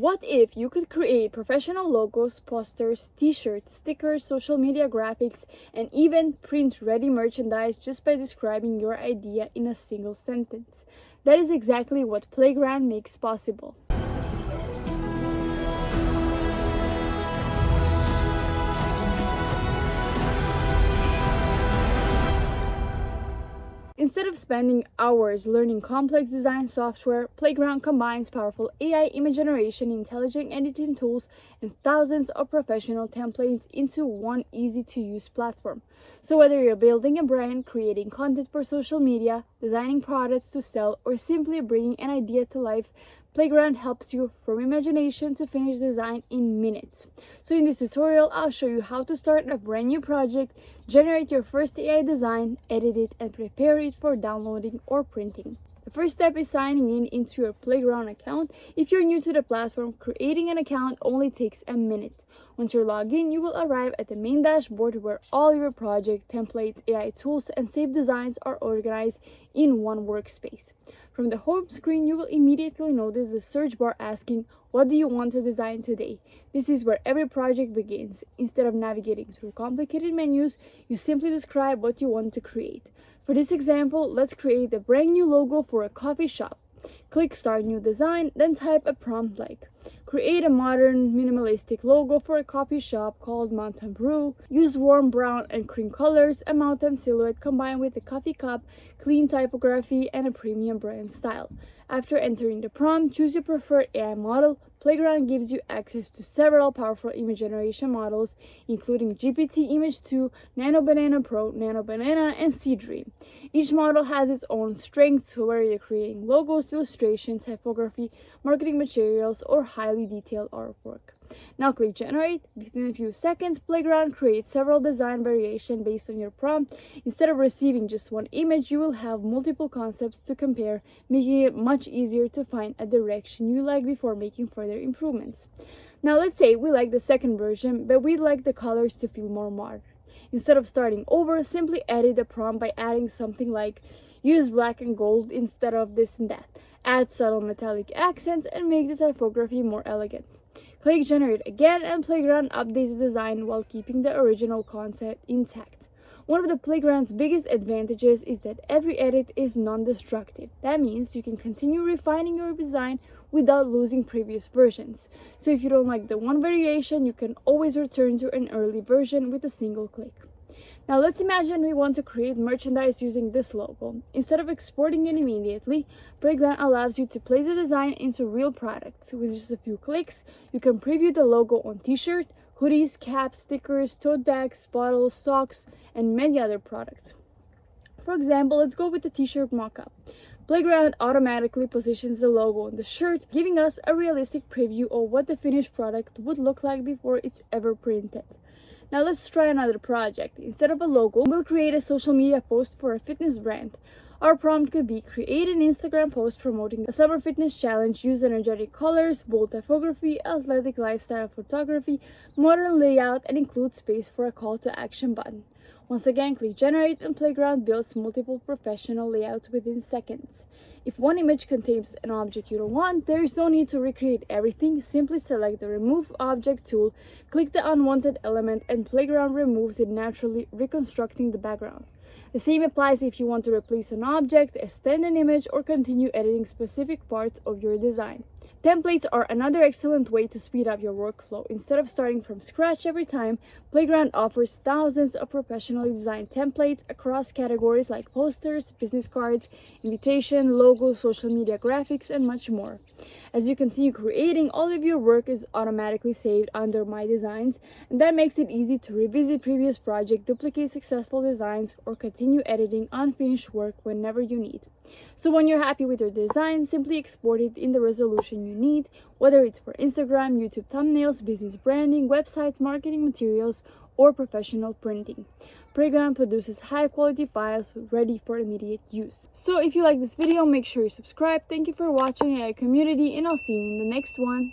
What if you could create professional logos, posters, t-shirts, stickers, social media graphics, and even print ready merchandise just by describing your idea in a single sentence? That is exactly what Playground makes possible. Instead of spending hours learning complex design software, Playground combines powerful AI image generation, intelligent editing tools, and thousands of professional templates into one easy-to-use platform. So whether you're building a brand, creating content for social media, designing products to sell, or simply bringing an idea to life, Playground helps you from imagination to finished design in minutes. So in this tutorial, I'll show you how to start a brand new project, generate your first AI design, edit it, and prepare it for downloading or printing. The first step is signing in into your Playground account. If you're new to the platform, creating an account only takes a minute. Once you're logged in, you will arrive at the main dashboard where all your project, templates, AI tools, and saved designs are organized in one workspace. From the home screen, you will immediately notice the search bar asking, "What do you want to design today?" This is where every project begins. Instead of navigating through complicated menus, you simply describe what you want to create. For this example, let's create a brand new logo for a coffee shop. Click Start New Design, then type a prompt like, "Create a modern, minimalistic logo for a coffee shop called Mountain Brew. Use warm brown and cream colors, a mountain silhouette combined with a coffee cup, clean typography, and a premium brand style." After entering the prompt, choose your preferred AI model. Playground gives you access to several powerful image generation models, including GPT Image 2, Nano Banana Pro, Nano Banana, and Seedream. Each model has its own strengths, whether you're creating logos, illustrations, typography, marketing materials, or highly detailed artwork. Now click Generate. Within a few seconds, Playground creates several design variations based on your prompt. Instead of receiving just one image, you will have multiple concepts to compare, making it much easier to find a direction you like before making further improvements. Now let's say we like the second version, but we'd like the colors to feel more modern. Instead of starting over, simply edit the prompt by adding something like, "Use black and gold instead of this and that. Add subtle metallic accents and make the typography more elegant." Click Generate again, and Playground updates the design while keeping the original concept intact. One of the Playground's biggest advantages is that every edit is non-destructive. That means you can continue refining your design without losing previous versions. So if you don't like the one variation, you can always return to an early version with a single click. Now let's imagine we want to create merchandise using this logo. Instead of exporting it immediately, Playground allows you to place the design into real products. With just a few clicks, you can preview the logo on t-shirt, hoodies, caps, stickers, tote bags, bottles, socks, and many other products. For example, let's go with the t-shirt mockup. Playground automatically positions the logo on the shirt, giving us a realistic preview of what the finished product would look like before it's ever printed. Now let's try another project. Instead of a logo, we'll create a social media post for a fitness brand. Our prompt could be, "Create an Instagram post promoting a summer fitness challenge. Use energetic colors, bold typography, athletic lifestyle photography, modern layout, and include space for a call to action button." Once again, click Generate, and Playground builds multiple professional layouts within seconds. If one image contains an object you don't want, there is no need to recreate everything. Simply select the Remove Object tool, click the unwanted element, and Playground removes it naturally, reconstructing the background. The same applies if you want to replace an object, extend an image, or continue editing specific parts of your design. Templates are another excellent way to speed up your workflow. Instead of starting from scratch every time, Playground offers thousands of professionally designed templates across categories like posters, business cards, invitation, logos, social media graphics, and much more. As you continue creating, all of your work is automatically saved under My Designs, and that makes it easy to revisit previous projects, duplicate successful designs, or continue editing unfinished work whenever you need. So when you're happy with your design, simply export it in the resolution you need, whether it's for Instagram, YouTube thumbnails, business branding, websites, marketing materials, or professional printing. Playground produces high-quality files ready for immediate use. So if you like this video, make sure you subscribe. Thank you for watching AI Community, and I'll see you in the next one.